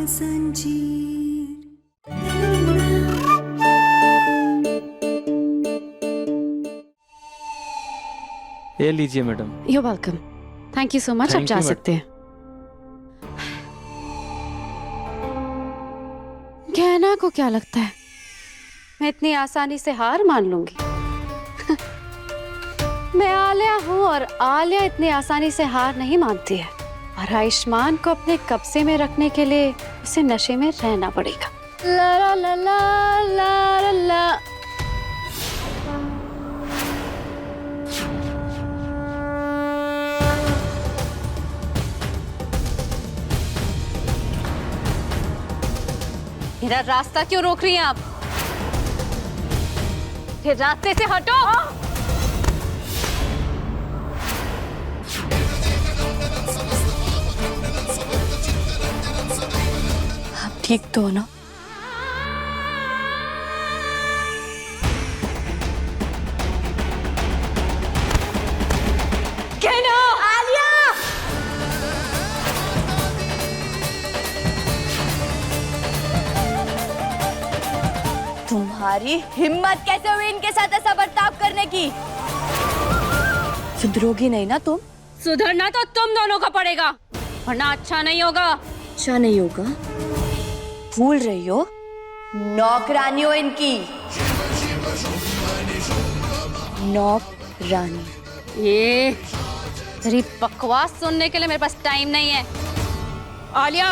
ये लीजिए madam. You welcome. Thank you so much. आप Thank जा you, सकते हैं। कहना को क्या लगता है मैं इतनी आसानी से हार मान लूंगी? मैं आलिया हूँ और आलिया इतनी आसानी से हार नहीं मानती है। और आयुष्मान को अपने कब्जे में रखने के लिए उसे नशे में रहना पड़ेगा। ला ला ला ला ला ला ला। मेरा रास्ता क्यों रोक रही हैं आप? फिर रास्ते से हटो। आप ठीक तो हो ना? कहना आलिया। तुम्हारी हिम्मत कैसे हुई इनके साथ ऐसा बर्ताव करने की? सुधरोगी नहीं ना तुम? सुधरना तो तुम दोनों का पड़ेगा, वरना अच्छा नहीं होगा। अच्छा नहीं होगा? भूल रही हो नौकरानी हो इनकी। नौकरानी। ये तेरी बकवास सुनने के लिए मेरे पास टाइम नहीं है। आलिया,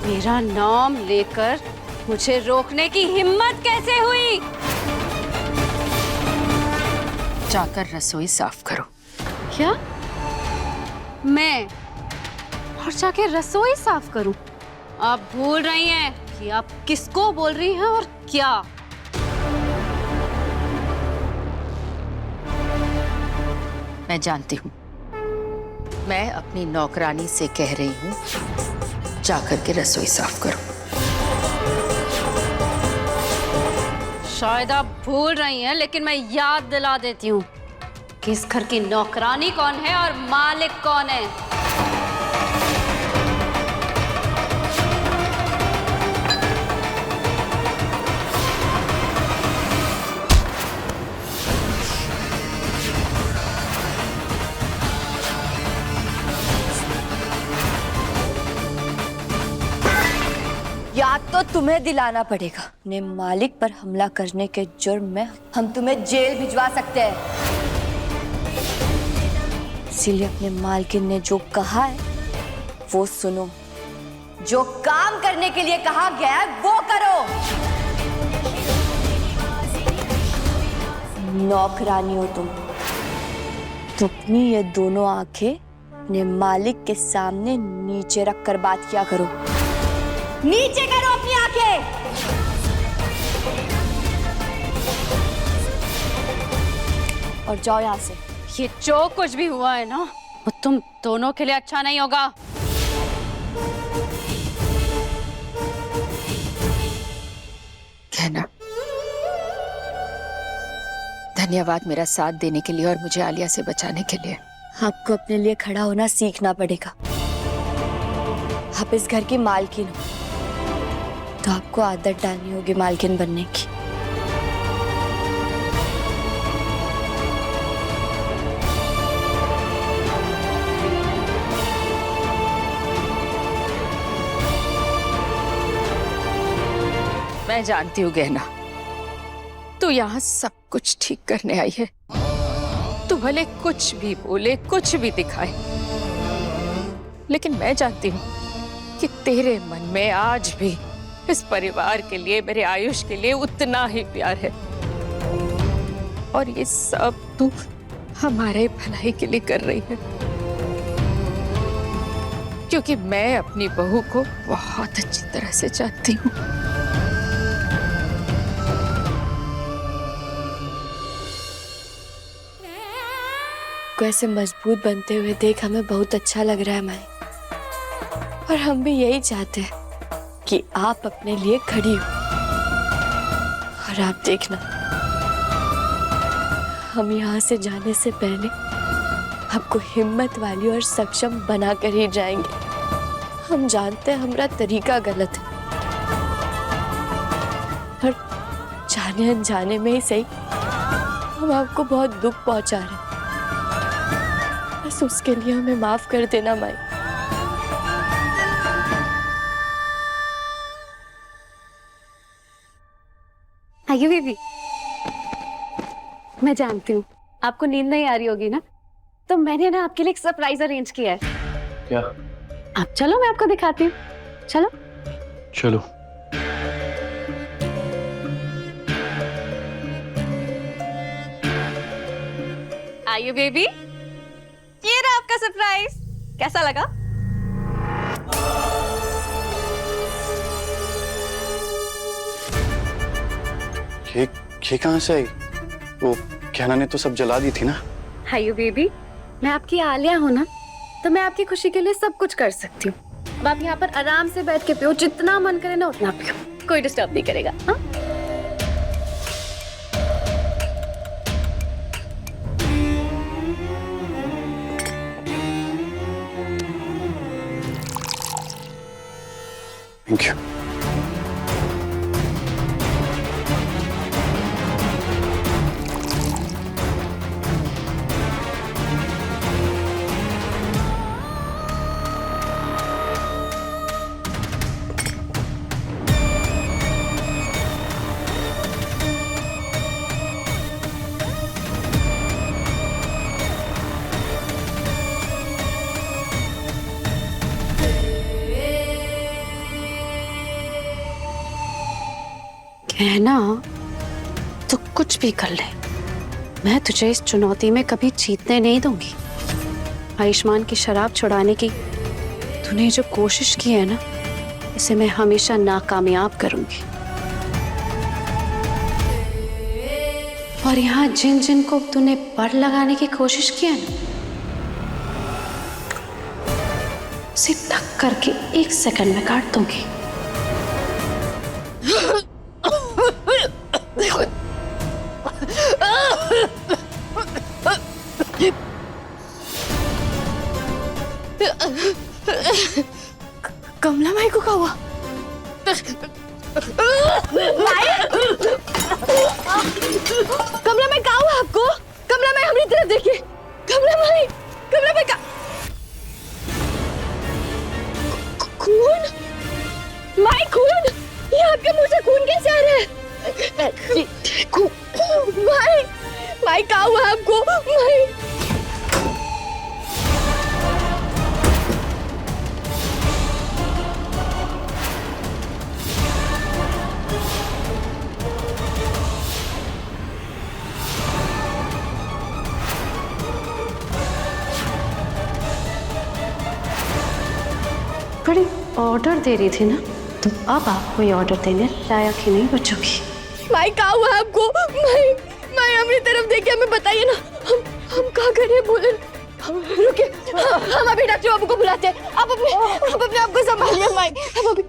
मेरा नाम लेकर मुझे रोकने की हिम्मत कैसे हुई? जाकर रसोई साफ करो। क्या? मैं और जाके रसोई साफ करूं? आप भूल रही हैं कि आप किसको बोल रही हैं और क्या? मैं जानती हूँ। मैं अपनी नौकरानी से कह रही हूँ जाकर के रसोई साफ करो। शायद आप भूल रही हैं, लेकिन मैं याद दिला देती हूँ कि इस घर की नौकरानी कौन है और मालिक कौन है। याद तो तुम्हें दिलाना पड़ेगा। अपने मालिक पर हमला करने के जुर्म में हम तुम्हें जेल भिजवा सकते हैं। इसीलिए अपने मालकिन ने जो कहा है वो सुनो। जो काम करने के लिए कहा गया है वो करो। नौकरानी हो तुम तो अपनी ये दोनों आंखें अपने मालिक के सामने नीचे रख कर बात किया करो। नीचे करो अपनी आंखें। और जाओ यहाँ से। ये जो कुछ भी हुआ है ना, वो तुम दोनों के लिए अच्छा नहीं होगा। कहना धन्यवाद मेरा साथ देने के लिए और मुझे आलिया से बचाने के लिए। आपको अपने लिए खड़ा होना सीखना पड़ेगा। आप इस घर की मालकिन हो तो आपको आदत डालनी होगी मालकिन बनने की। मैं जानती हूँ गहना, तू यहाँ सब कुछ ठीक करने आई है। तू भले कुछ भी बोले, कुछ भी दिखाए, लेकिन मैं जानती हूँ कि तेरे मन में आज भी इस परिवार के लिए, मेरे आयुष के लिए उतना ही प्यार है। और ये सब तू हमारे भलाई के लिए कर रही है, क्योंकि मैं अपनी बहू को बहुत अच्छी तरह से जानती हूँ। को ऐसे मजबूत बनते हुए देख हमें बहुत अच्छा लग रहा है माई। और हम भी यही चाहते हैं कि आप अपने लिए खड़ी हो। और आप देखना हम यहाँ से जाने से पहले आपको हिम्मत वाली और सक्षम बना कर ही जाएंगे। हम जानते हैं हमारा तरीका गलत है, पर जाने अनजाने में ही सही हम आपको बहुत दुख पहुंचा रहे हैं। बस उसके लिए हमें माफ कर देना माई। आइए बेबी। मैं जानती हूँ आपको नींद नहीं आ रही होगी ना, तो मैंने ना आपके लिए एक सरप्राइज अरेंज किया है। क्या? आप चलो, मैं आपको दिखाती हूँ। चलो चलो। आइए बेबी, ये रहा आपका सरप्राइज। कैसा लगा? ये कहाँ से आई? वो कहना ने तो सब जला दी थी ना। आइए बेबी, मैं आपकी आलिया हूँ ना, तो मैं आपकी खुशी के लिए सब कुछ कर सकती हूँ। अब आप यहाँ पर आराम से बैठ के पियो, जितना मन करे ना उतना पियो, कोई डिस्टर्ब नहीं करेगा। हाँ? Thank you. कहना तो कुछ भी कर ले, मैं तुझे इस चुनौती में कभी जीतने नहीं दूंगी। आयुष्मान की शराब छुड़ाने की तूने जो कोशिश की है ना, इसे मैं हमेशा नाकामयाब करूंगी। और यहाँ जिन जिन को तूने पड़ लगाने की कोशिश की है ना, उसे ढक करके 1 सेकंड में काट दूंगी। कमला माई को क्या हुआ? कमला माई क्या हुआ आपको? कमला माई हमारी तरफ देखिए। कमला माई का खून? माई खून? ये आपके मुंह से खून कैसे आ रहा है? माई क्या हुआ आपको? माई बड़ी ऑर्डर दे रही थी ना, तो अब आप कोई ऑर्डर देने लायक ही नहीं बचोगी। माई क्या हुआ आपको? माई हमारी तरफ देखिए, हमें बताइए ना, हम क्या करें? बोले रुकिए, हम अभी डॉक्टर बाबू को बुलाते हैं। आप अपने आप को संभालिए माई। हम अभी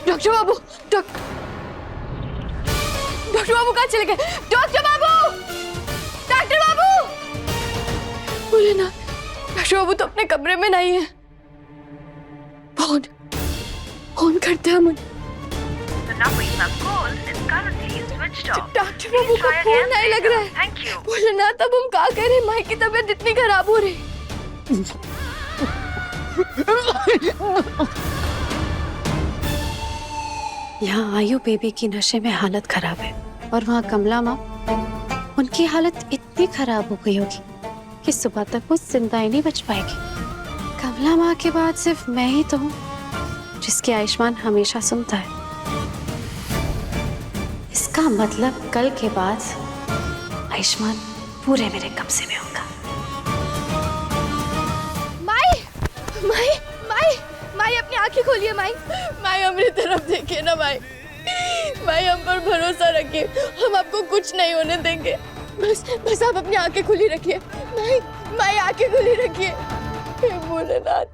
डॉक्टर बाबू, डॉक्टर बाबू कहाँ चले गए? डॉक्टर बाबू, डॉक्टर बाबू! बोले ना, डॉक्टर बाबू तो अपने कमरे में नहीं है। फोन करते हैं हम। डॉक्टर बाबू का फोन नहीं लग रहा है। बोले ना, तब हम क्या करें? माई की तबीयत इतनी खराब हो रही। यहाँ आयु बेबी की नशे में हालत खराब है, और वहाँ कमला माँ, उनकी हालत इतनी खराब हो गई होगी कि सुबह तक वो जिंदा ही नहीं बच पाएगी। कमला माँ के बाद सिर्फ मैं ही तो हूँ जिसकी आयुष्मान हमेशा सुनता है। इसका मतलब कल के बाद आयुष्मान पूरे मेरे कब्जे में होगा। माई अपनी आंखें खोलिए। माई हमारी तरफ देखिए ना। माई हम पर भरोसा रखिए, हम आपको कुछ नहीं होने देंगे। बस आप अपनी आंखें खुली रखिए। माई आंखें खुली रखिए। हे भोलेनाथ,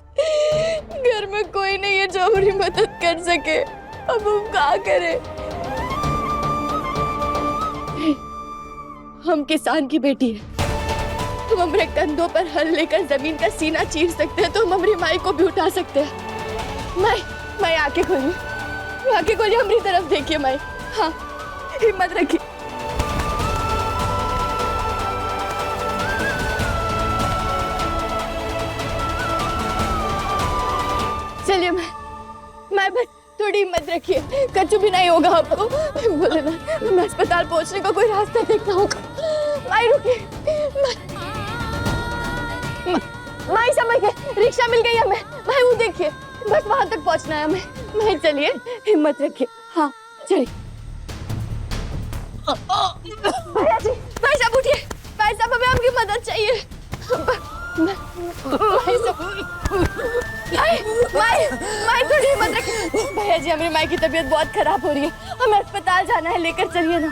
घर में कोई नहीं है जो हमारी मदद कर सके। अब हम क्या करें? हम किसान की बेटी है, तुम हमारे कंधों पर हल लेकर जमीन का सीना चीर सकते हैं, तो हम हमारी माई को भी उठा सकते हैं। माई आंखें खोलिए, हमारी तरफ देखिए माई। हाँ, हिम्मत रखिए। चलिए मैं बस थोड़ी हिम्मत रखिए, कछु भी नहीं होगा आपको। बोले ना, मैं अस्पताल पहुंचने का कोई रास्ता देखना होगा। माई रुकिए, माई समझ गए, रिक्शा मिल गई हमें। माई वो देखिए, बस वहां तक पहुंचना है हमें। माई चलिए, हिम्मत रखिए। हाँ चलिए। भैया जी, भाई साहब उठिए, भाई साहब हमें आपकी मदद चाहिए। भाई थोड़ी हिम्मत रखिए। भैया जी, हमारी माई की तबीयत बहुत खराब हो रही है, हमें अस्पताल जाना है, लेकर चलिए ना।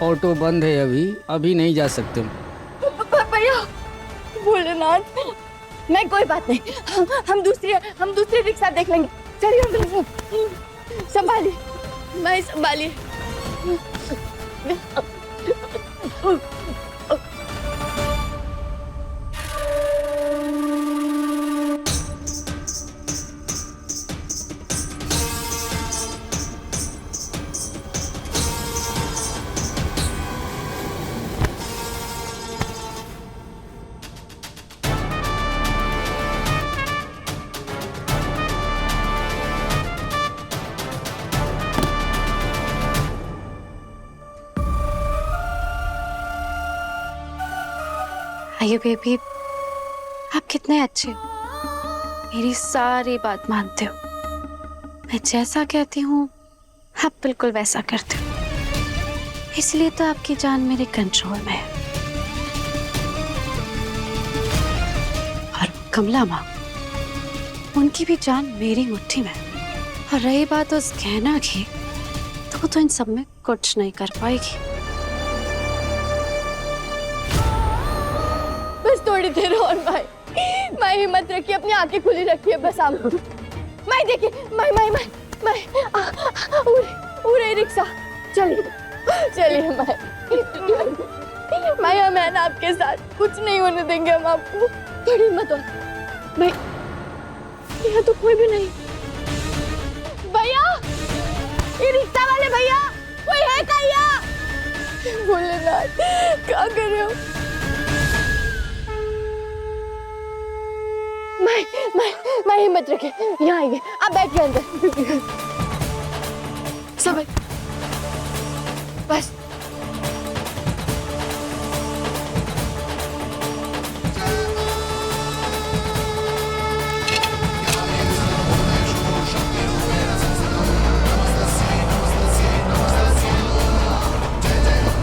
ऑटो बंद है, अभी नहीं जा सकते। भैया, भोलेनाथ, मैं कोई बात नहीं, हम दूसरी रिक्शा देख लेंगे। चलिए, संभालिए, मैं संभालिए। आइए बेबी, आप कितने अच्छे हो, मेरी सारी बात मानते हो। मैं जैसा कहती हूँ आप बिल्कुल वैसा करते हो, इसलिए तो आपकी जान मेरे कंट्रोल में है। और कमला माँ, उनकी भी जान मेरी मुट्ठी में है। और रही बात उस गहना की, तो वो तो इन सब में कुछ नहीं कर पाएगी। थोड़ी देर और माई हिम्मत रखिए, अपनी आंखें खुली रखिए, बस आप। माई देखिए, माई उरे रिक्शा। चलिए माई, हम है ना आपके साथ, कुछ नहीं होने देंगे हम आपको। थोड़ी हिम्मत और माई। यहाँ तो कोई भी नहीं। भैया, ये रिक्शा वाले भैया, कोई है क्या यहाँ? भोलेनाथ, क्या कर रहे हो? मैं हिम्मत रखे, यहाँ आइए, आप बैठिए अंदर। सब बस।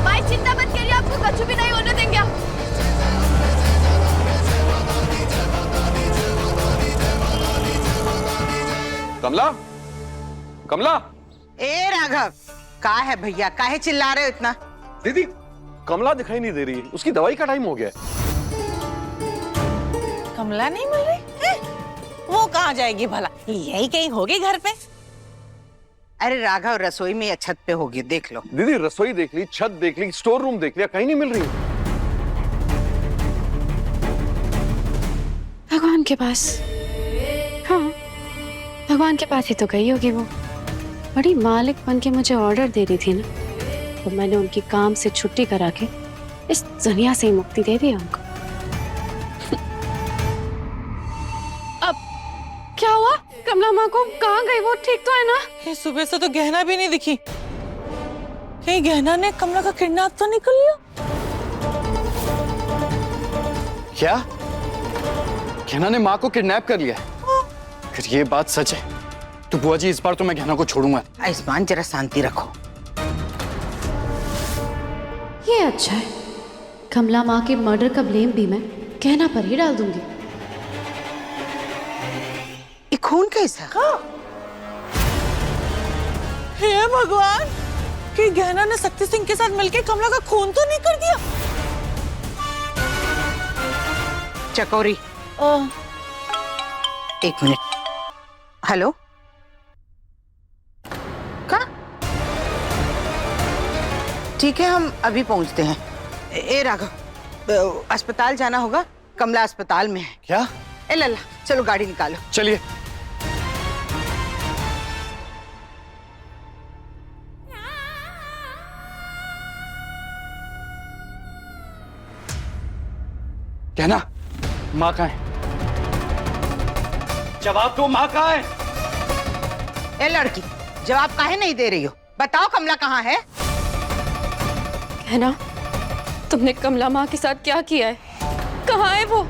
भाई चिंता मत करिए, आपको कुछ भी नहीं होने देंगे। कमला। ए राघव, का है भैया, काहे चिल्ला रहे हो इतना? दीदी, कमला दिखाई नहीं दे रही है, उसकी दवाई का टाइम हो गया है। कमला नहीं मिल रही है? वो कहाँ जाएगी भला? यही कहीं होगी घर पे। अरे राघव, रसोई में या छत पे होगी, देख लो। दीदी, रसोई देख ली, छत देख ली, स्टोर रूम देख लिया, कहीं नहीं मिल रही। भगवान के पास। हाँ, भगवान के पास ही तो गई होगी वो। बड़ी मालिक बन के मुझे ऑर्डर दे रही थी ना, तो मैंने उनकी काम से छुट्टी करा के इस दुनिया से ही मुक्ति दे दी उनको। अब क्या हुआ? कमला माँ को कहाँ गई? वो ठीक तो है ना? सुबह से तो गहना भी नहीं दिखी। कहीं गहना ने कमला का किडनैप तो नहीं कर लिया? क्या? गहना ने माँ को किडनैप कर लिया? अगर ये बात सच है तो बुआ जी, इस बार तो मैं गहना को छोड़ूंगा। आयुष्मान, जरा शांति रखो। ये अच्छा है, कमला माँ के मर्डर का ब्लेम भी मैं कहना पर ही डाल दूंगी। ये खून कैसा? हे भगवान, कि गहना ने शक्ति सिंह के साथ मिलकर कमला का खून तो नहीं कर दिया? चकोरी, एक मिनट। हेलो, कहाँ? ठीक है, हम अभी पहुंचते हैं। ए राघव, अस्पताल जाना होगा, कमला अस्पताल में है। क्या? ए लल्ला, चलो गाड़ी निकालो। चलिए। कहना, माँ कहाँ है? जवाब दो, माँ कहाँ है? ए लड़की, जवाब काहे नहीं दे रही हो? बताओ कमला कहाँ है? कहना, तुमने कमला माँ के साथ क्या किया है? कहाँ है वो?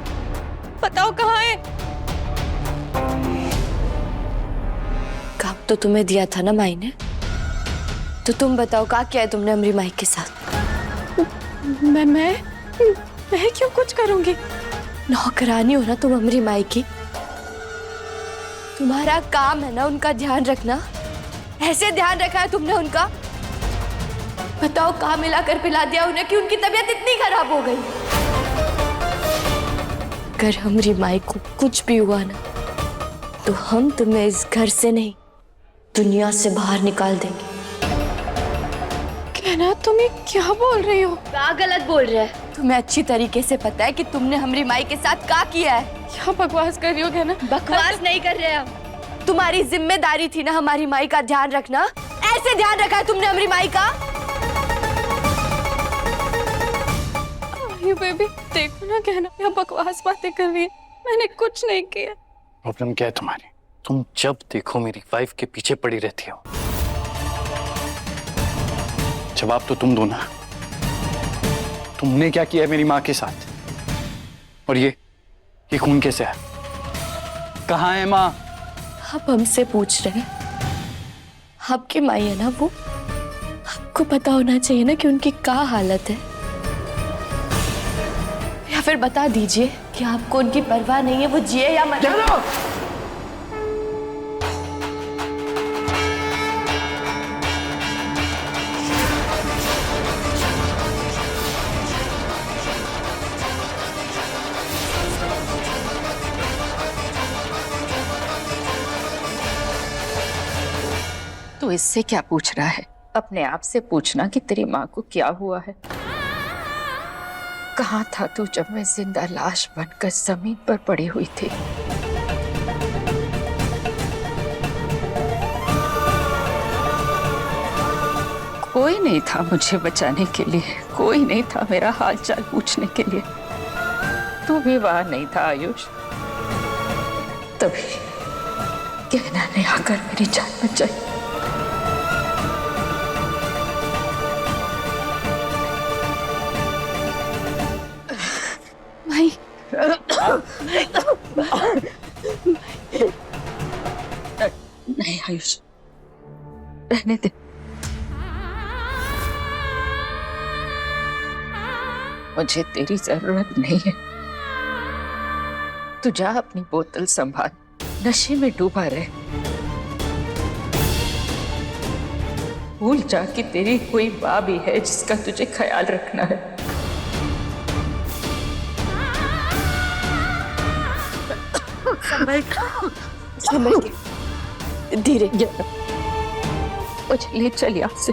बताओ कहाँ है? काम तो तुम्हें दिया था ना माई ने, तो तुम बताओ क्या किया है तुमने अमरी माई के साथ? मैं क्यों कुछ करूंगी? नौकरानी हो ना तुम अमरी माई की, तुम्हारा काम है ना उनका ध्यान रखना। ऐसे ध्यान रखा है तुमने उनका? बताओ कहाँ मिला कर पिला दिया उन्हें कि उनकी तबीयत इतनी खराब हो गई? अगर अमरी माई को कुछ भी हुआ ना, तो हम तुम्हें इस घर से नहीं, दुनिया से बाहर निकाल देंगे। कहना, तुम ये क्या बोल रही हो? क्या गलत बोल रहे हैं? तुम्हें अच्छी तरीके से पता है कि तुमने हमारी माई के साथ क्या किया है। क्या बकवास कर रही हो कहना? बकवास नहीं कर रहे हम। तुम्हारी जिम्मेदारी थी ना हमारी माई का ध्यान रखना। ऐसे ध्यान रखा है तुमने हमारी माई का? ये बेबी देखो ना, कहना क्या बकवास बातें कर रही है। मैंने कुछ नहीं किया। प्रॉब्लम क्या है तुम्हारी? तुम जब देखो मेरी वाइफ के पीछे पड़ी रहती हो। जवाब तो तुम दो ना, तुमने क्या किया है मेरी माँ के साथ? और ये खून कैसे है? कहाँ है माँ? आप हमसे पूछ रहे हैं? आपकी माई है ना वो, आपको पता होना चाहिए ना कि उनकी क्या हालत है। या फिर बता दीजिए कि आपको उनकी परवाह नहीं है, वो जिए या मरे। तो इससे क्या पूछ रहा है? अपने आप से पूछना कि तेरी माँ को क्या हुआ है। कहाँ था तू जब मैं जिंदा लाश बनकर जमीन पर पड़ी हुई थी? कोई नहीं था मुझे बचाने के लिए, कोई नहीं था मेरा हालचाल पूछने के लिए। तू भी वहां नहीं था आयुष। तभी कहना ने आकर मेरी जान बचाई। भाई नहीं आयुष, रहने दे। मुझे तेरी जरूरत नहीं है। तू जा अपनी बोतल संभाल, नशे में डूबा रहे। भूल जा कि तेरी कोई माँ भी है जिसका तुझे ख्याल रखना है। संभल के, धीरे। मुझे ले चल यहाँ से।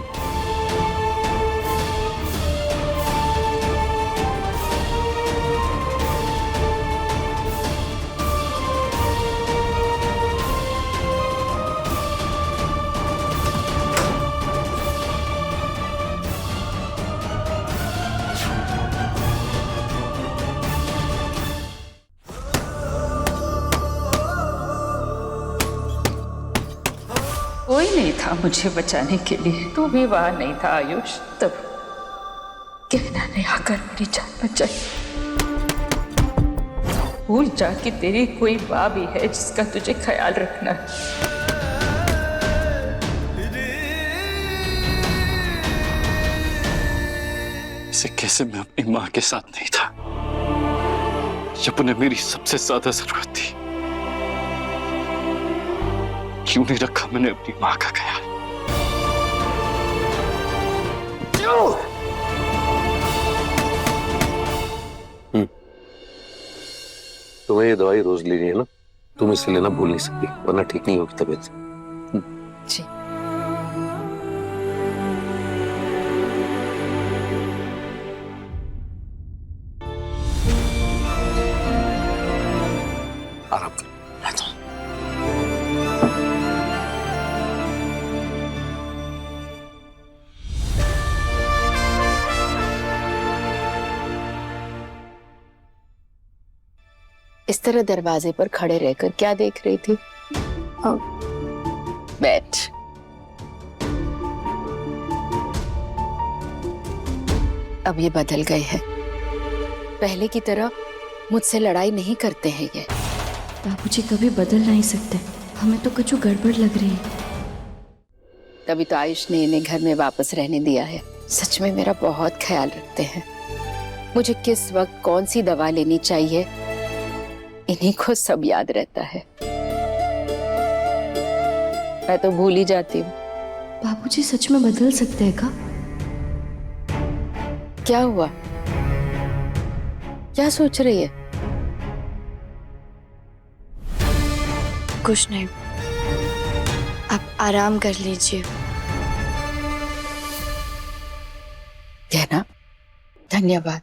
कोई नहीं था मुझे बचाने के लिए, तू भी वहां नहीं था आयुष। तब कहना ने आकर मेरी जान बचाई। भूल जा कि तेरी कोई माँ भी है जिसका तुझे ख्याल रखना है। इसे कैसे मैं अपनी माँ के साथ नहीं था जब उन्हें मेरी सबसे ज्यादा जरूरत थी? क्यों नहीं रखा मैंने अपनी माँ का ख्याल? तुम्हें ये दवाई रोज लेनी है ना, तुम इसे लेना भूल नहीं सकती, वरना ठीक नहीं होगी तबीयत। जी। आराम कर। इस तरह दरवाजे पर खड़े रहकर क्या देख रही थी? बैठ। अब ये बदल गए हैं, पहले की तरह मुझसे लड़ाई नहीं करते हैं ये। बाबूजी कभी बदल नहीं सकते, हमें तो कुछ गड़बड़ लग रही है। तभी तो आयुष ने इन्हें घर में वापस रहने दिया है। सच में मेरा बहुत ख्याल रखते हैं। मुझे किस वक्त कौन सी दवा लेनी चाहिए, इन्हीं को सब याद रहता है। मैं तो भूल ही जाती हूँ। बाबूजी सच में बदल सकते हैं का? क्या हुआ? क्या सोच रही है? कुछ नहीं, आप आराम कर लीजिए। कहना धन्यवाद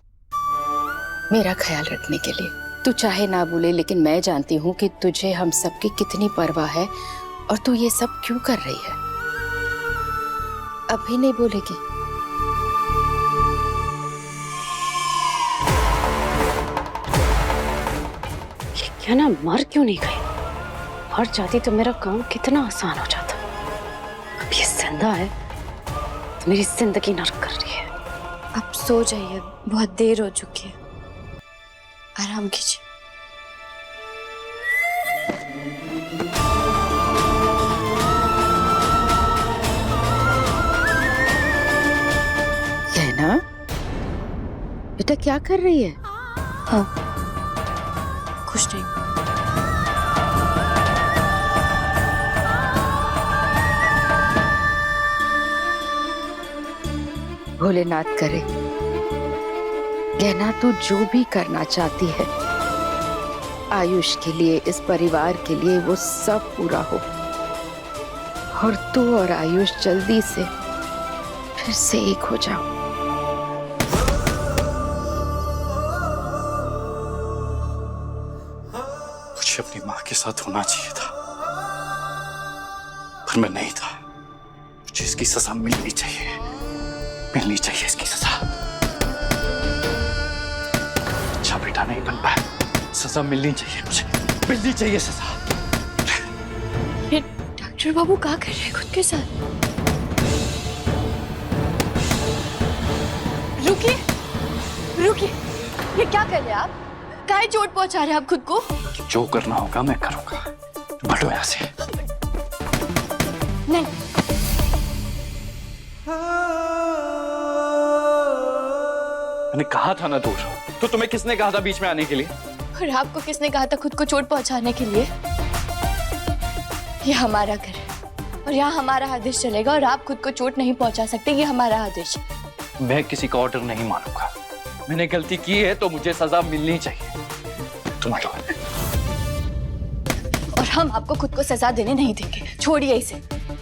मेरा ख्याल रखने के लिए। तू चाहे ना बोले, लेकिन मैं जानती हूँ कि तुझे हम सबकी कितनी परवाह है और तू ये सब क्यों कर रही है। अब भी नहीं बोलेगी? ये क्या ना, मर क्यों नहीं गई? मर जाती तो मेरा काम कितना आसान हो जाता। अब ये जिंदा है तो मेरी जिंदगी नरक कर रही है। आप सो जाइए, बहुत देर हो चुकी है, आराम कीजिए। कहना बेटा क्या कर रही है? हाँ, कुछ नहीं। भोलेनाथ करे कहना तू जो भी करना चाहती है आयुष के लिए, इस परिवार के लिए, वो सब पूरा हो और तू और आयुष जल्दी से फिर से एक हो जाओ। मुझे अपनी माँ के साथ होना चाहिए था, पर मैं नहीं था। मुझे इसकी सजा मिलनी चाहिए, मिलनी चाहिए इसकी सजा। अच्छा बेटा नहीं बन पाया, सजा मिलनी चाहिए, मुझे मिलनी चाहिए सजा। ये डॉक्टर बाबू क्या कर रहे हैं खुद के साथ? रुकिए, रुकिए, ये क्या कर रहे हैं आप? काहे चोट पहुंचा रहे हैं आप खुद को? जो करना होगा मैं करूंगा, बढ़ो यहाँ से। नहीं, मैंने कहा था ना दूर, तो तुम्हें किसने कहा था बीच में आने के लिए? और आपको किसने कहा था खुद को चोट पहुंचाने के लिए? ये हमारा घर है और यहाँ हमारा आदेश चलेगा और आप खुद को चोट नहीं पहुंचा सकते, ये हमारा आदेश है। मैं किसी का ऑर्डर नहीं मानूंगा। मैंने गलती की है तो मुझे सजा मिलनी चाहिए। तुम हटो। और हम आपको खुद को सजा देने नहीं देंगे, छोड़िए इसे।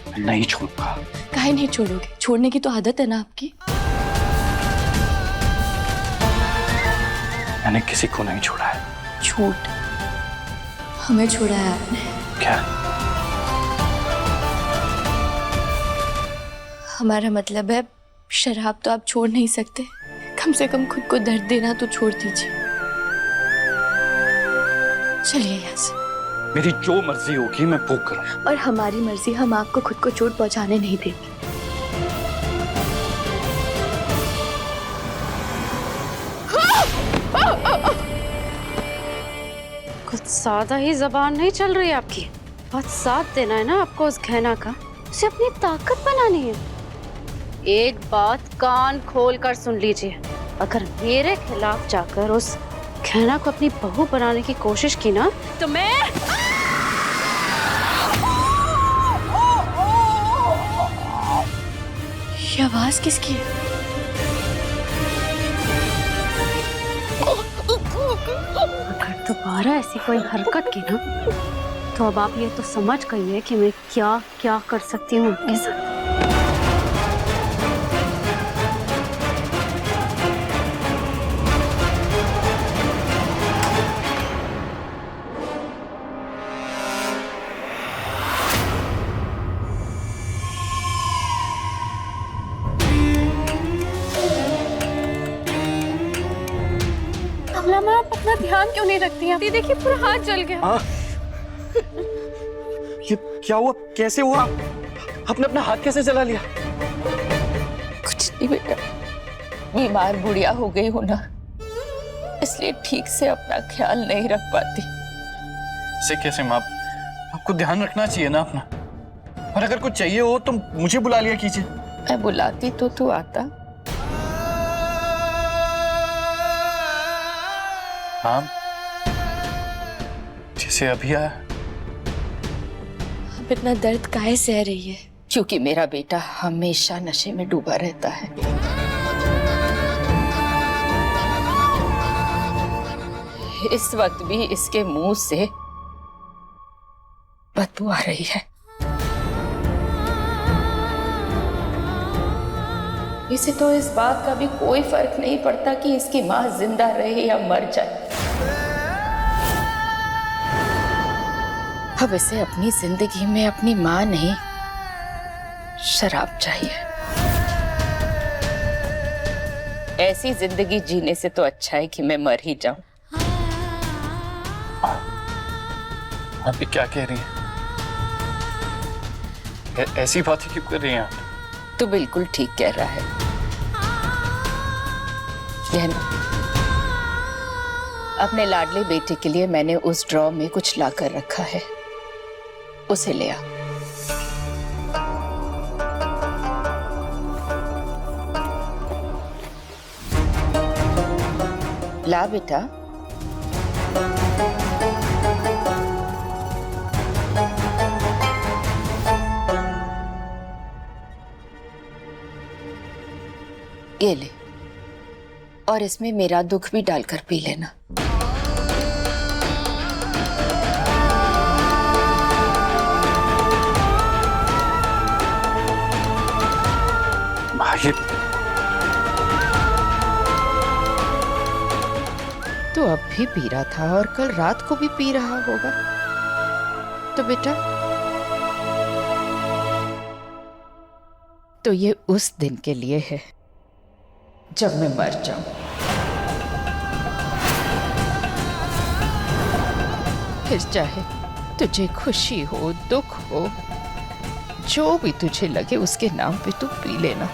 मैं नहीं छोड़ूंगा। काहे नहीं छोड़ोगे? छोड़ने की तो आदत है ना आपकी। मैंने किसी को नहीं छोड़ा है। झूठ, हमें छोड़ा है आपने। क्या? हमारा मतलब है शराब तो आप छोड़ नहीं सकते, कम से कम खुद को दर्द देना तो छोड़ दीजिए। चलिए यहाँ से। मेरी जो मर्जी होगी मैं वो करूँ। और हमारी मर्जी, हम आपको खुद को चोट पहुंचाने नहीं देंगे। कुछ ज्यादा ही जबान नहीं चल रही आपकी। बहुत साथ देना है ना आपको उस गहना का, उसे अपनी ताकत बनानी है। एक बात कान खोल कर सुन लीजिए, अगर मेरे खिलाफ जाकर उस गहना को अपनी बहू बनाने की कोशिश की ना तो मैं ये आवाज किसकी है? अगर दोबारा ऐसी कोई हरकत की ना, तो अब आप ये तो समझ गई है कि मैं क्या क्या कर सकती हूँ आपके साथ। कमला मैम, आप अपना ध्यान क्यों नहीं रखती हैं? देखिए पूरा हाथ जल गया। ये क्या हुआ? कैसे हुआ? आपने अपना हाथ कैसे जला लिया? कुछ नहीं बेटा, बीमार बुढ़िया हो गई हूं ना, इसलिए ठीक से अपना ख्याल नहीं रख पाती। इसे कैसे माँ? आपको ध्यान रखना चाहिए ना अपना। और अगर कुछ चाहिए हो तो मुझे बुला लिया कीजिए। मैं बुलाती तो तू आता। हाँ, जैसे अभी आया। अब इतना दर्द काहे सह रही है? क्योंकि मेरा बेटा हमेशा नशे में डूबा रहता है। इस वक्त भी इसके मुंह से बदबू आ रही है। इसे तो इस बात का भी कोई फर्क नहीं पड़ता कि इसकी माँ जिंदा रहे या मर जाए। अब इसे अपनी जिंदगी में अपनी माँ नहीं, शराब चाहिए। ऐसी जिंदगी जीने से तो अच्छा है कि मैं मर ही जाऊं। आप ये क्या कह रही हैं? ऐसी बातें क्यों कर रही हैं आप? तू बिल्कुल ठीक कह रहा है। यह ना, अपने लाडले बेटे के लिए मैंने उस ड्रॉ में कुछ लाकर रखा है, उसे ले आ। ला बेटा। ये ले, और इसमें मेरा दुख भी डालकर पी लेना। तो अब भी पी रहा था और कल रात को भी पी रहा होगा। तो बेटा, तो ये उस दिन के लिए है जब मैं मर जाऊं। फिर चाहे तुझे खुशी हो, दुख हो, जो भी तुझे लगे उसके नाम पे तू पी लेना।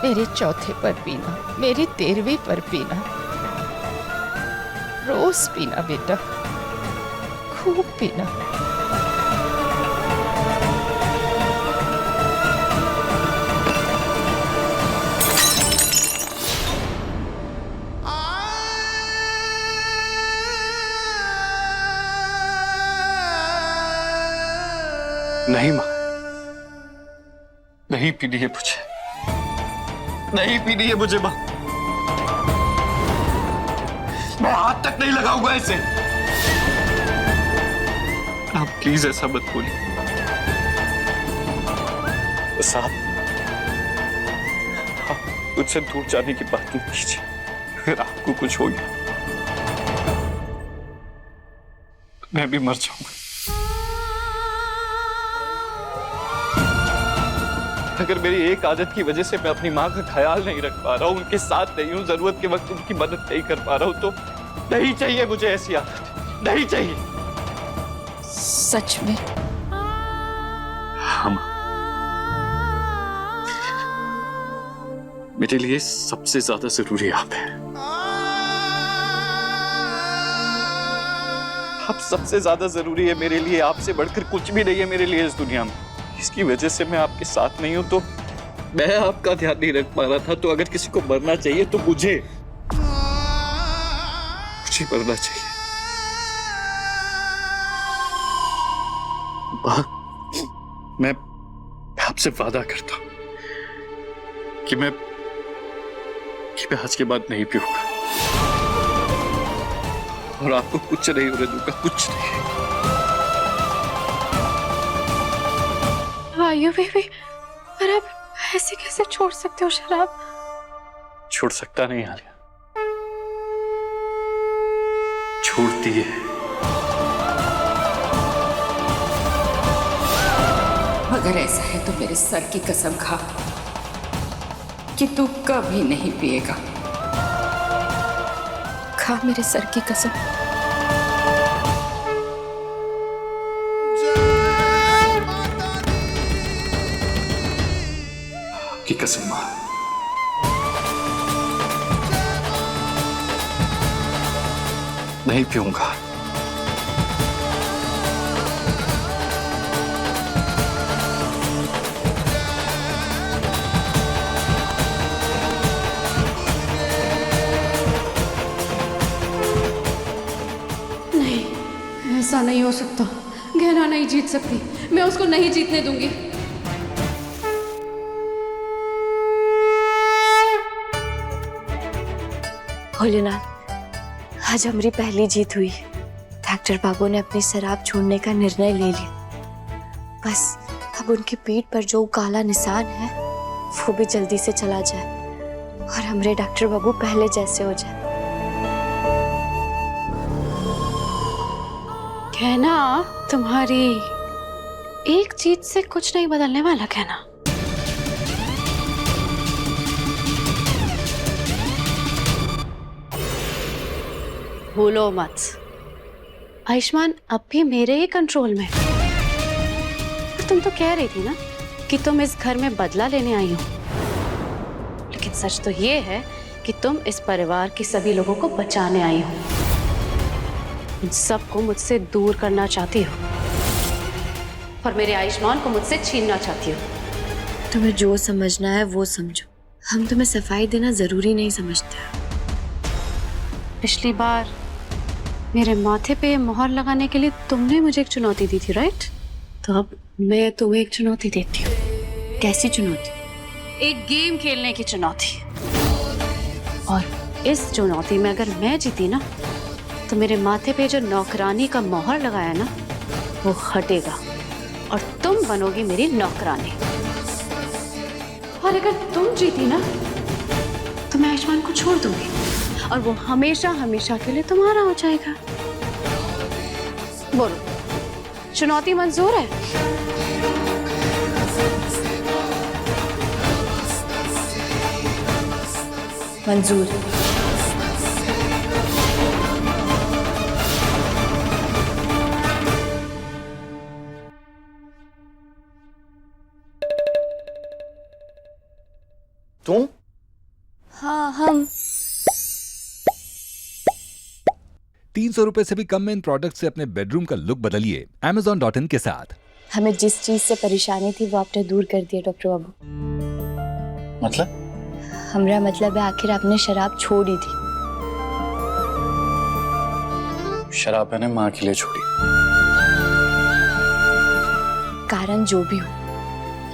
मेरे चौथे पर पीना, मेरी 13वीं पर पीना, रोज पीना बेटा, खूब पीना। नहीं माँ, नहीं पीनी है मुझे, नहीं पीनी है मुझे माँ। मैं हाथ तक नहीं लगाऊंगा इसे। आप प्लीज ऐसा मत बोलिए। बस आप मुझसे दूर जाने की बात नहीं कीजिए। अगर आपको कुछ हो गया तो मैं भी मर जाऊंगा। अगर मेरी एक आदत की वजह से मैं अपनी माँ का ख्याल नहीं रख पा रहा हूँ, उनके साथ नहीं हूँ, जरूरत के वक्त उनकी मदद नहीं कर पा रहा हूँ, तो नहीं चाहिए मुझे ऐसी आदत, नहीं चाहिए। सच में? हाँ माँ, मेरे लिए सबसे ज्यादा जरूरी आप हैं। आप सबसे ज्यादा जरूरी है मेरे लिए, आपसे बढ़कर कुछ भी नहीं है मेरे लिए इस दुनिया में। इसकी वजह से मैं आपके साथ नहीं हूं, तो मैं आपका ध्यान नहीं रख पा रहा था। तो अगर किसी को मरना चाहिए तो मुझे मरना चाहिए। मैं आपसे वादा करता हूं कि मैं आज के बाद नहीं पीऊंगा। और आपको कुछ नहीं होने दूंगा, कुछ नहीं। आयु बेबी, पर आप ऐसे कैसे छोड़ सकते हो शराब? छोड़ सकता नहीं आलिया, छोड़ती है। अगर ऐसा है तो मेरे सर की कसम खा कि तू कभी नहीं पिएगा। खा मेरे सर की कसम। की कसम मां, नहीं पीऊंगा। ऐसा नहीं हो सकता। गहना नहीं जीत सकती, मैं उसको नहीं जीतने दूंगी। भोलेनाथ, आज हमारी पहली जीत हुई। डॉक्टर बाबू ने अपनी शराब छोड़ने का निर्णय ले लिया। बस अब उनकी पीठ पर जो काला निशान है वो भी जल्दी से चला जाए और हमारे डॉक्टर बाबू पहले जैसे हो जाए। कहना तुम्हारी एक चीज से कुछ नहीं बदलने वाला। कहना भूलो मत, आयुष्मान अब भी मेरे ही कंट्रोल में। और तुम तो कह रही थी ना कि तुम इस घर में बदला लेने आई हो, लेकिन सच तो ये है कि तुम इस परिवार के सभी लोगों को बचाने आई हो। उन सबको मुझसे दूर करना चाहती हो और मेरे आयुष्मान को मुझसे छीनना चाहती हो। तुम्हें जो समझना है वो समझो, हम तुम्हें सफाई देना जरूरी नहीं समझते। पिछली बार मेरे माथे पे मोहर लगाने के लिए तुमने मुझे एक चुनौती दी थी, राइट? तो अब मैं तुम्हें एक चुनौती देती हूँ। कैसी चुनौती? एक गेम खेलने की चुनौती। और इस चुनौती में अगर मैं जीती ना तो मेरे माथे पे जो नौकरानी का मोहर लगाया ना वो हटेगा और तुम बनोगी मेरी नौकरानी। और अगर तुम जीती ना तो मैं आयुष्मान को छोड़ दूंगी और वो हमेशा हमेशा के लिए तुम्हारा हो जाएगा। बोलो, चुनौती मंजूर है? मंजूर। तुम? हाँ, हम 300 रुपए से भी कम में इन प्रोडक्ट से अपने बेडरूम का लुक बदलिए Amazon.in के साथ। हमें जिस चीज से परेशानी थी वो आपने दूर कर दिया डॉक्टर बाबू। मतलब? हमारा मतलब है आखिर आपने शराब छोड़ी थी। शराब मैंने माँ के लिए छोड़ी। कारण जो भी हो,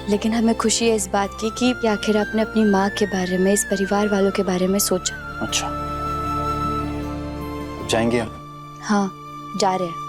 लेकिन हमें खुशी है इस बात की कि आखिर आपने अपनी माँ के बारे में, इस परिवार वालों के बारे में सोचा। अच्छा, जाएंगे आप? हाँ, जा रहे हैं।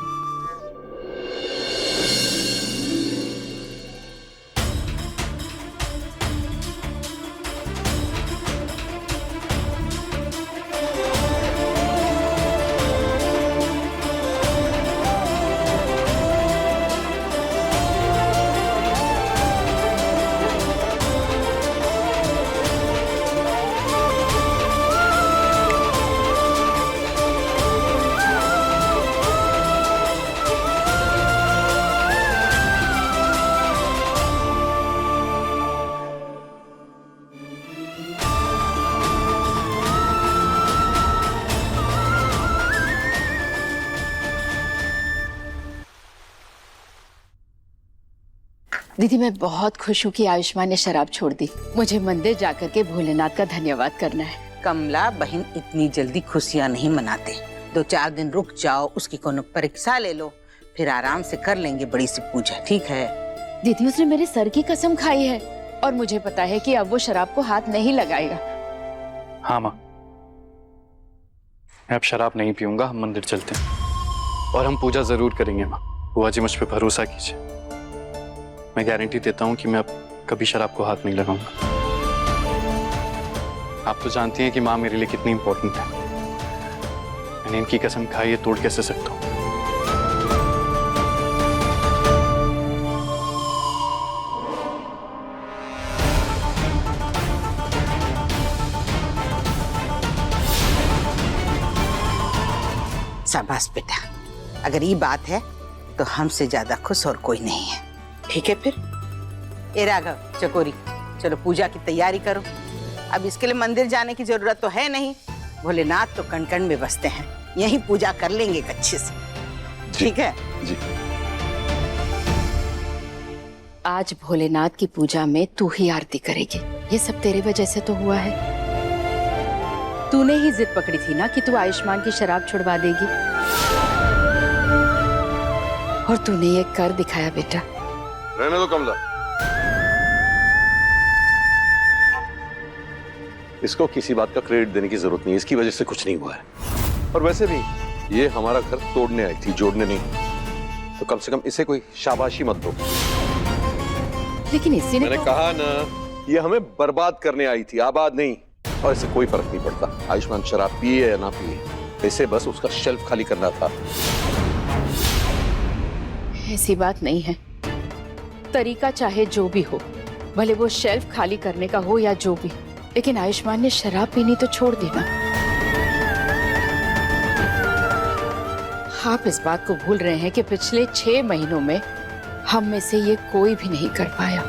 दीदी, मैं बहुत खुश हूँ कि आयुष्मान ने शराब छोड़ दी। मुझे मंदिर जाकर के भोलेनाथ का धन्यवाद करना है। कमला बहन इतनी जल्दी खुशियां नहीं मनाते। 2-4 दिन रुक जाओ, उसकी कोनो परीक्षा ले लो, फिर आराम से कर लेंगे बड़ी सी पूजा, ठीक है? दीदी, उसने मेरे सर की कसम खाई है और मुझे पता है कि अब वो शराब को हाथ नहीं लगाएगा। हाँ माँ, मैं अब शराब नहीं पीऊंगा, हम मंदिर चलते हैं और हम पूजा जरूर करेंगे माँ। बुआ जी मुझ पे भरोसा कीजिए, मैं गारंटी देता हूँ कि मैं अब कभी शराब को हाथ नहीं लगाऊंगा। आप तो जानती हैं कि माँ मेरे लिए कितनी इंपॉर्टेंट है। मैंने इनकी कसम खाई है, तोड़ कैसे सकता हूँ। शाबाश बेटा, अगर ये बात है तो हमसे ज्यादा खुश और कोई नहीं है। ठीक है फिर। ए राघव, चकोरी, चलो पूजा की तैयारी करो। अब इसके लिए मंदिर जाने की जरूरत तो है नहीं, भोलेनाथ तो कण कण में बसते हैं, यही पूजा कर लेंगे अच्छे से। ठीक है जी। आज भोलेनाथ की पूजा में तू ही आरती करेगी। ये सब तेरे वजह से तो हुआ है। तूने ही जिद पकड़ी थी ना कि तू आयुष्मान की शराब छुड़वा देगी, और तूने ये कर दिखाया बेटा। रहने दो कमला, इसको किसी बात का क्रेडिट देने की जरूरत नहीं है, इसकी वजह से कुछ नहीं हुआ है। और वैसे भी ये हमारा घर तोड़ने आई थी, जोड़ने नहीं, तो कम से कम इसे कोई शाबाशी मत दो। लेकिन इसी ने मैंने कहा ना, ये हमें बर्बाद करने आई थी, आबाद नहीं। और इससे कोई फर्क नहीं पड़ता आयुष्मान शराब पिए या ना पिए, इसे बस उसका शेल्फ खाली करना था। ऐसी बात नहीं है, तरीका चाहे जो भी हो, भले वो शेल्फ खाली करने का हो या जो भी, लेकिन आयुष्मान ने शराब पीनी तो छोड़ दी ना। आप इस बात को भूल रहे हैं कि पिछले 6 महीनों में हम में से ये कोई भी नहीं कर पाया।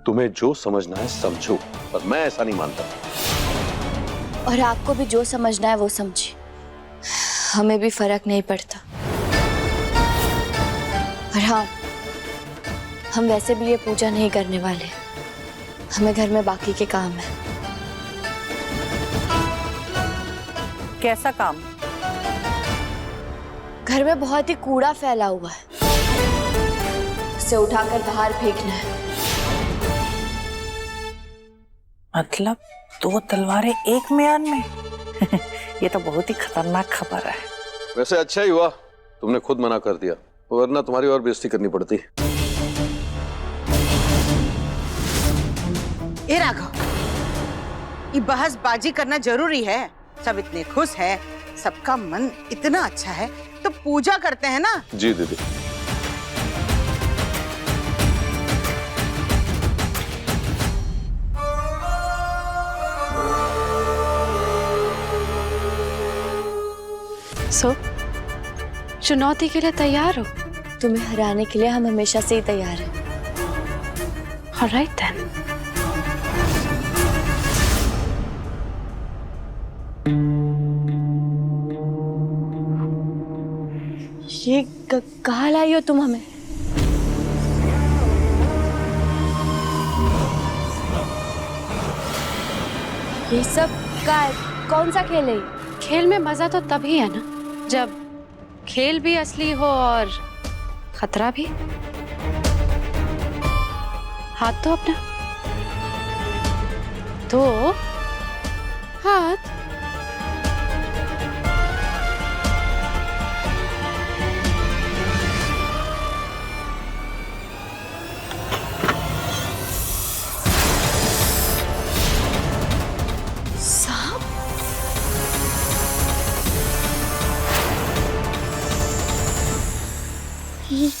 तुम्हें जो समझना है समझो, पर मैं ऐसा नहीं मानता। और आपको भी जो समझना है वो समझिए, हमें भी फर्क नहीं पड़ता। और हाँ, हम वैसे भी ये पूजा नहीं करने वाले, हमें घर में बाकी के काम है। कैसा काम? घर में बहुत ही कूड़ा फैला हुआ है, उसे उठाकर बाहर फेंकना है। मतलब 2 तलवारें एक म्यान में? ये तो बहुत ही खतरनाक खबर है। वैसे अच्छा ही हुआ तुमने खुद मना कर दिया, वरना तुम्हारी और बेइज्जती करनी पड़ती। ए राघव, ये बहसबाजी करना जरूरी है? सब इतने खुश है, सबका मन इतना अच्छा है, तो पूजा करते हैं ना। जी दीदी। चुनौती के लिए तैयार हो? तुम्हें हराने के लिए हम हमेशा से ही तैयार हैं। Alright then. ये कहाँ लाई हो तुम हमें? ये सब कौन सा खेल है? खेल में मजा तो तभी है ना जब खेल भी असली हो और खतरा भी। हाथ तो अपना तो हाथ।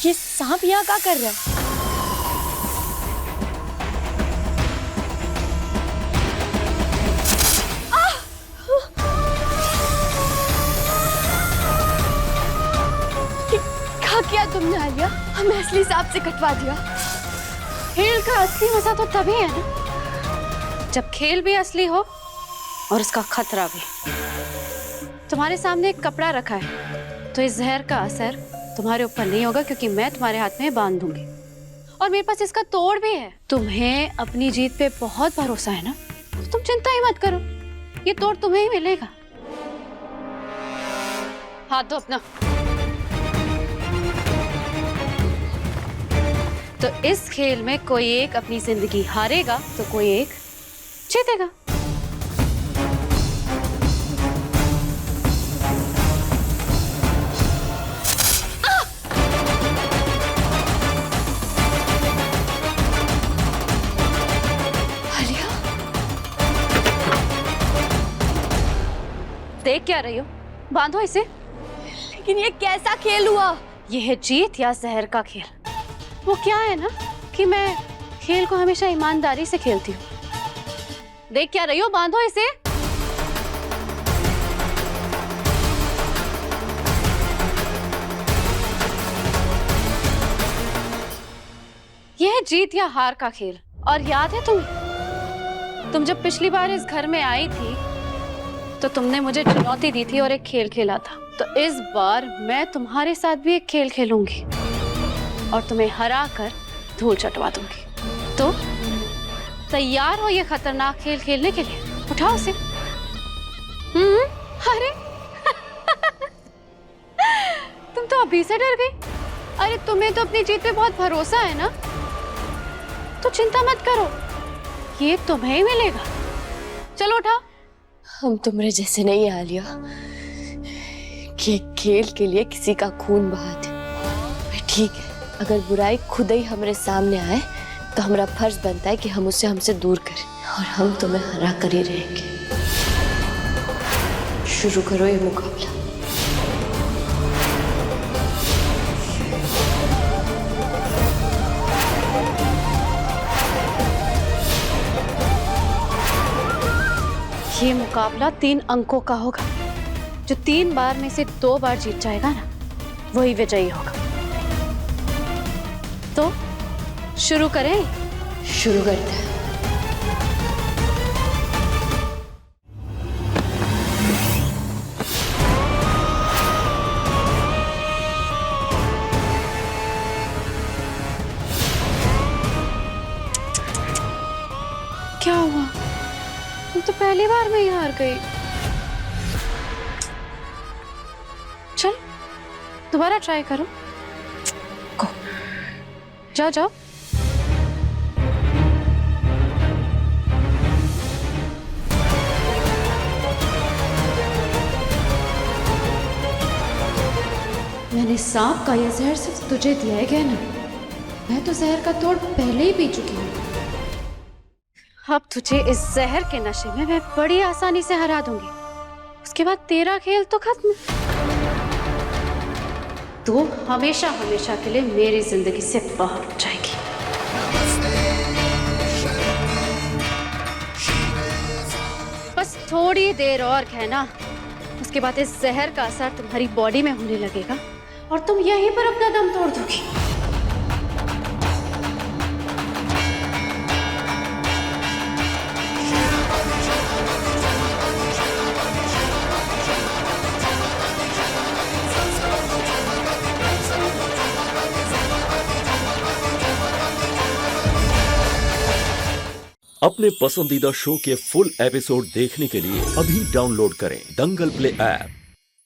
ये सांप यहाँ क्या कर रहा है? क्या किया तुमने आलिया? हमें असली सांप से कटवा दिया। खेल का असली मजा तो तभी है ना जब खेल भी असली हो और उसका खतरा भी। तुम्हारे सामने एक कपड़ा रखा है, तो इस जहर का असर तुम्हारे ऊपर नहीं होगा, क्योंकि मैं तुम्हारे हाथ में बांध दूंगी। और मेरे पास इसका तोड़ भी है। तुम्हें अपनी जीत पे बहुत भरोसा है ना, तो तुम चिंता ही मत करो, ये तोड़ तुम्हें ही मिलेगा। हाथ दो अपना। तो इस खेल में कोई एक अपनी जिंदगी हारेगा तो कोई एक जीतेगा। देख क्या रही हो? बांधो इसे। लेकिन ये कैसा खेल हुआ? ये है जीत या जहर का खेल। वो क्या है ना कि मैं खेल को हमेशा ईमानदारी से खेलती हूँ। देख क्या रही हो? बांधो इसे। यह है जीत या हार का खेल। और याद है तुम्हें, तुम जब पिछली बार इस घर में आई थी तो तुमने मुझे चुनौती दी थी और एक खेल खेला था। तो इस बार मैं तुम्हारे साथ भी एक खेल खेलूंगी और तुम्हें हरा कर धूल चटवा दूंगी। तो तैयार हो ये खतरनाक खेल खेलने के लिए? उठाओ उसे। अरे तुम तो अभी से डर गई। अरे तुम्हें तो अपनी जीत पे बहुत भरोसा है ना, तो चिंता मत करो, ये तुम्हें ही मिलेगा। चलो उठाओ। हम तुम्हारे जैसे नहीं आलिया कि खेल के लिए किसी का खून बहा दे। ठीक है, अगर बुराई खुद ही हमारे सामने आए तो हमारा फर्ज बनता है कि हम उसे हमसे दूर करें, और हम तुम्हें हरा कर ही रहेंगे। शुरू करो ये मुकाबला। ये मुकाबला 3 अंकों का होगा। जो 3 बार में से 2 बार जीत जाएगा ना, वही विजयी होगा। तो शुरू करें? शुरू करते हैं। क्या हुआ? तुम तो पहली बार में ही हार गई। चल दोबारा ट्राई करो। को जाओ जाओ। मैंने सांप का यह जहर सिर्फ तुझे दिया है क्या ना? मैं तो जहर का तोड़ पहले ही पी चुकी हूँ। अब तुझे इस जहर के नशे में मैं बड़ी आसानी से हरा दूंगी। उसके बाद तेरा खेल तो खत्म। तू हमेशा हमेशा के लिए मेरी जिंदगी से बाहर हो जाएगी। बस थोड़ी देर और है ना, उसके बाद इस जहर का असर तुम्हारी बॉडी में होने लगेगा और तुम यहीं पर अपना दम तोड़ दोगी। अपने पसंदीदा शो के फुल एपिसोड देखने के लिए अभी डाउनलोड करें दंगल प्ले ऐप।